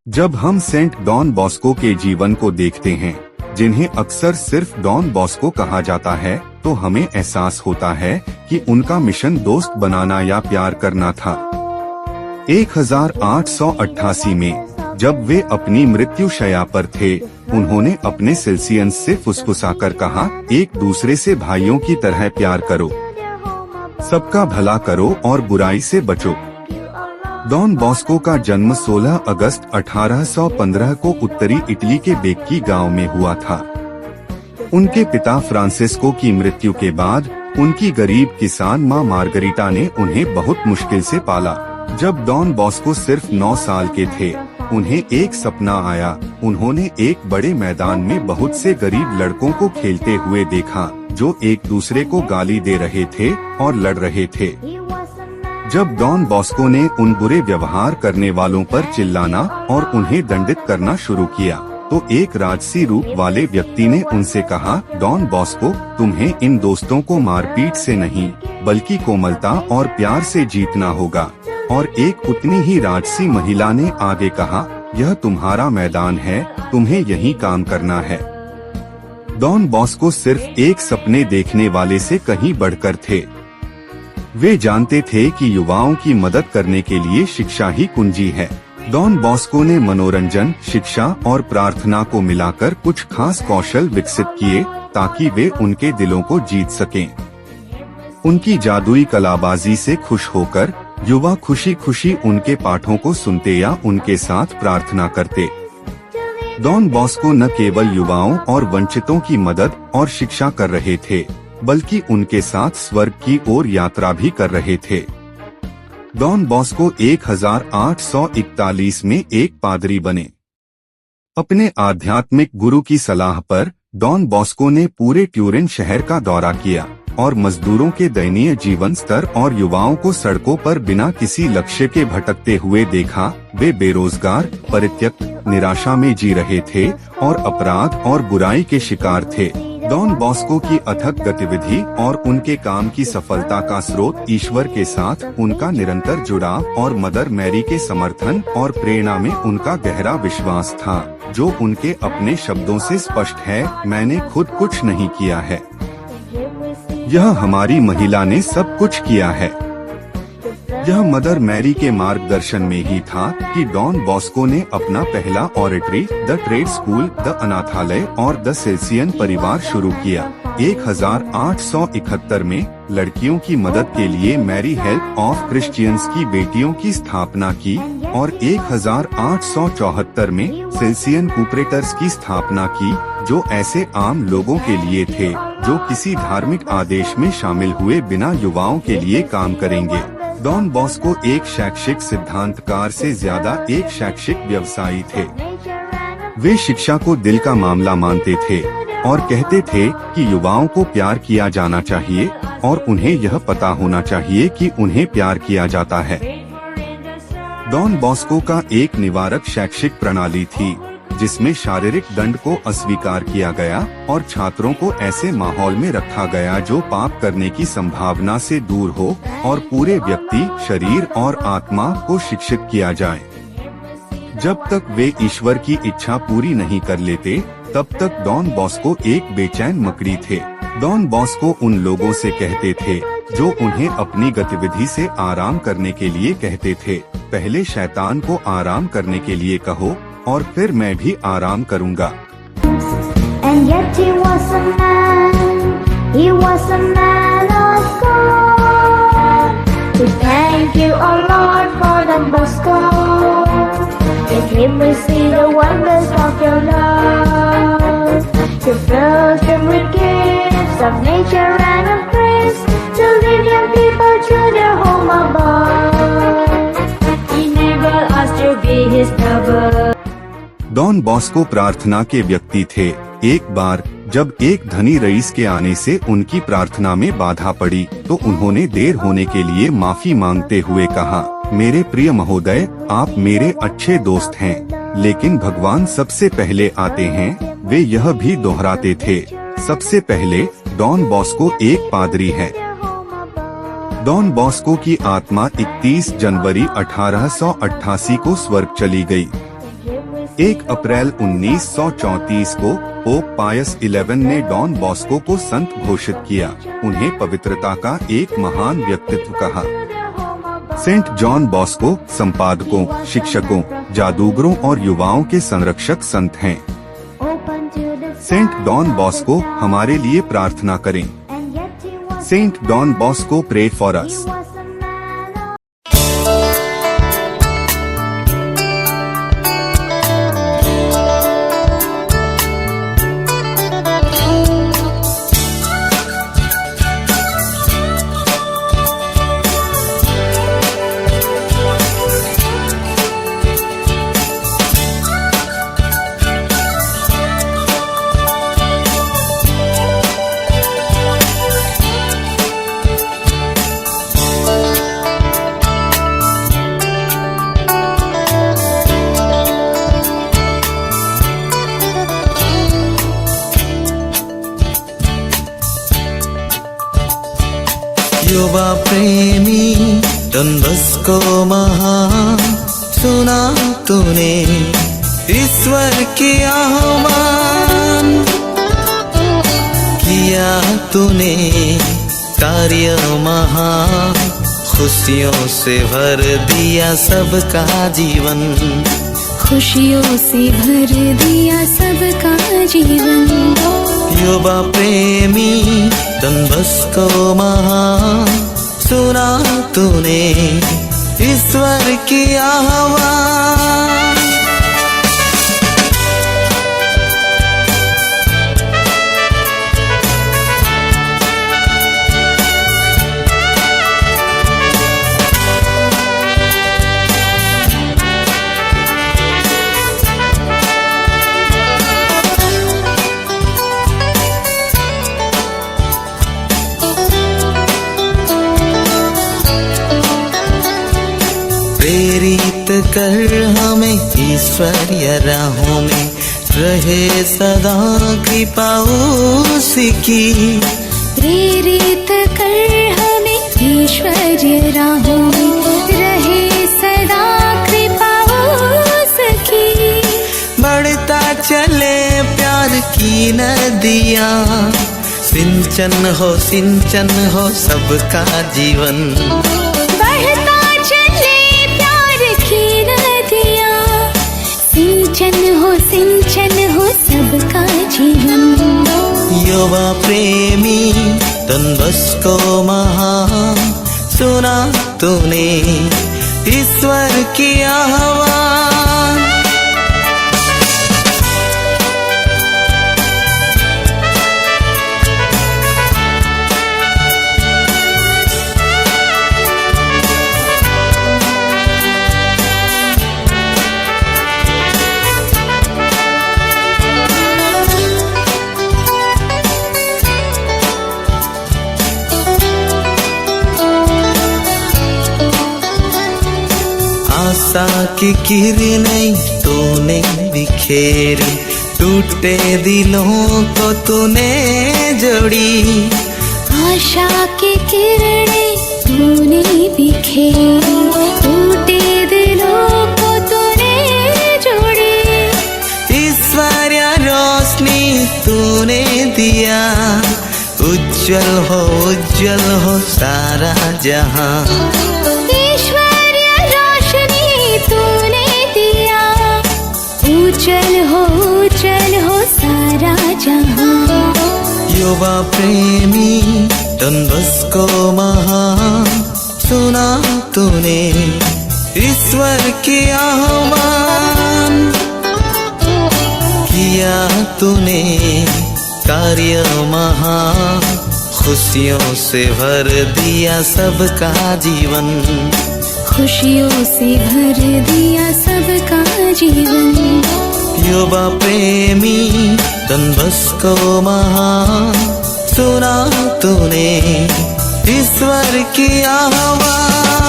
जब हम Saint Don Bosco के जीवन को देखते हैं, जिन्हें अक्सर सिर्फ डॉन बॉस्को कहा जाता है, तो हमें एहसास होता है कि उनका मिशन दोस्त बनाना या प्यार करना था। 1888 में जब वे अपनी मृत्युशैया पर थे, उन्होंने अपने सिल्सियंस से फुसफुसाकर कहा, एक दूसरे से भाइयों की तरह प्यार करो, सबका भला करो और बुराई से बचो। डॉन बॉस्को का जन्म 16 अगस्त 1815 को उत्तरी इटली के बेक्की गांव में हुआ था। उनके पिता फ्रांसिस्को की मृत्यु के बाद उनकी गरीब किसान मां मार्गरीटा ने उन्हें बहुत मुश्किल से पाला। जब डॉन बॉस्को सिर्फ 9 साल के थे, उन्हें एक सपना आया। उन्होंने एक बड़े मैदान में बहुत से गरीब लड़कों को खेलते हुए देखा, जो एक दूसरे को गाली दे रहे थे और लड़ रहे थे। जब डॉन बॉस्को ने उन बुरे व्यवहार करने वालों पर चिल्लाना और उन्हें दंडित करना शुरू किया, तो एक राजसी रूप वाले व्यक्ति ने उनसे कहा, डॉन बॉस्को, तुम्हें इन दोस्तों को मारपीट से नहीं, बल्कि कोमलता और प्यार से जीतना होगा। और एक उतनी ही राजसी महिला ने आगे कहा, यह तुम्हारा मैदान है, तुम्हें यही काम करना है। डॉन बॉस्को सिर्फ एक सपने देखने वाले से कहीं बढ़कर थे। वे जानते थे कि युवाओं की मदद करने के लिए शिक्षा ही कुंजी है। डॉन बॉस्को ने मनोरंजन, शिक्षा और प्रार्थना को मिलाकर कुछ खास कौशल विकसित किए, ताकि वे उनके दिलों को जीत सकें। उनकी जादुई कलाबाजी से खुश होकर युवा खुशी खुशी उनके पाठों को सुनते या उनके साथ प्रार्थना करते। डॉन बॉस्को न केवल युवाओं और वंचितों की मदद और शिक्षा कर रहे थे, बल्कि उनके साथ स्वर्ग की ओर यात्रा भी कर रहे थे। डॉन बॉस्को 1841 में एक पादरी बने। अपने आध्यात्मिक गुरु की सलाह पर डॉन बॉस्को ने पूरे ट्यूरिन शहर का दौरा किया और मजदूरों के दयनीय जीवन स्तर और युवाओं को सड़कों पर बिना किसी लक्ष्य के भटकते हुए देखा। वे बेरोजगार, परित्यक्त, निराशा में जी रहे थे और अपराध और बुराई के शिकार थे। डॉन बॉस्को की अथक गतिविधि और उनके काम की सफलता का स्रोत ईश्वर के साथ उनका निरंतर जुड़ाव और मदर मैरी के समर्थन और प्रेरणा में उनका गहरा विश्वास था, जो उनके अपने शब्दों से स्पष्ट है, मैंने खुद कुछ नहीं किया है, यह हमारी महिला ने सब कुछ किया है। यह मदर मैरी के मार्गदर्शन में ही था कि डॉन बॉस्को ने अपना पहला oratory, the trade school, the अनाथालय और द सिल्सियन परिवार शुरू किया। 1871 में लड़कियों की मदद के लिए मैरी हेल्प ऑफ क्रिश्चियंस की बेटियों की स्थापना की और 1874 में सिल्सियन कूपरेटर्स की स्थापना की, जो ऐसे आम लोगों के लिए थे जो किसी धार्मिक आदेश में शामिल हुए बिना युवाओं के लिए काम करेंगे। डॉन बॉस्को एक शैक्षिक सिद्धांतकार से ज्यादा एक शैक्षिक व्यवसायी थे। वे शिक्षा को दिल का मामला मानते थे और कहते थे कि युवाओं को प्यार किया जाना चाहिए और उन्हें यह पता होना चाहिए कि उन्हें प्यार किया जाता है। डॉन बॉस्को का एक निवारक शैक्षिक प्रणाली थी, जिसमें शारीरिक दंड को अस्वीकार किया गया और छात्रों को ऐसे माहौल में रखा गया जो पाप करने की संभावना से दूर हो और पूरे व्यक्ति, शरीर और आत्मा को शिक्षित किया जाए। जब तक वे ईश्वर की इच्छा पूरी नहीं कर लेते, तब तक डॉन बॉस्को एक बेचैन मकड़ी थे। डॉन बॉस्को उन लोगों से कहते थे जो उन्हें अपनी गतिविधि से आराम करने के लिए कहते थे, पहले शैतान को आराम करने के लिए कहो और फिर मैं भी आराम करूंगा। And yet he was a man of God. We thank you, O Lord, for Don Bosco. In him we see the wonders of your love. You filled him with gifts of nature and of grace, to lead young people to their home above. He enabled us to be his lover. Don Bosco प्रार्थना के व्यक्ति थे। एक बार जब एक धनी rice के आने से उनकी प्रार्थना में बाधा पड़ी, तो उन्होंने देर होने के लिए माफी मांगते हुए कहा, मेरे प्रिय महोदय, आप मेरे अच्छे दोस्त हैं, लेकिन भगवान सबसे पहले आते हैं, वे यह भी दोहराते थे। सबसे पहले डॉन बॉस्को एक पादरी है। डॉन बॉस्को की आत्मा 31 जनवरी 1888 को स्वर्ग चली गई। 1 अप्रैल 1934 को पोप पायस 11 ने डॉन बॉस्को को संत घोषित किया। उन्हें पवित्रता का एक महान व्यक्तित्व कहा। सेंट जॉन बॉस्को संपादकों, शिक्षकों, जादूगरों और युवाओं के संरक्षक संत हैं। सेंट डॉन बॉस्को हमारे लिए प्रार्थना करें। Saint Don Bosco pray for us. युवा प्रेमी डॉन बॉस्को महान, सुना तूने ईश्वर की आह्वान, किया तूने कार्य महान, खुशियों से भर दिया सबका जीवन, खुशियों से भर दिया सबका जीवन। युवा प्रेमी डॉन बॉस्को महान, सुना तूने ईश्वर की आह्वान। प्रेरित कर हमें ईश्वरीय राहों में, रहे सदा कृपा उसकी। प्रेरित कर हमें ईश्वरीय राहों में, रहे सदा कृपा उसकी। बढ़ता चले प्यार की नदियाँ, सिंचन हो सबका जीवन। सिंचन हो सबका जीवन। युवा प्रेमी डॉन बॉस्को महान, सुना तूने ईश्वर की आह्वान। आशा की किरणें तूने बिखेरी, टूटे दिलों को तूने जोड़ी। आशा की किरणें तूने बिखेरी, टूटे दिलों को तूने जोड़ी। ईश्वरीय रोशनी तूने दिया, उज्जवल हो सारा जहां। उज्जवल हो सारा जहां। युवा प्रेमी डॉन बॉस्को महान, सुना तूने ईश्वर की आह्वान। किया तूने कार्य महान, खुशियों से भर दिया सबका जीवन। खुशियों से भर दिया सबका जीवन। युवा प्रेमी डॉन बॉस्को महान, सुना तूने ईश्वर की आह्वान।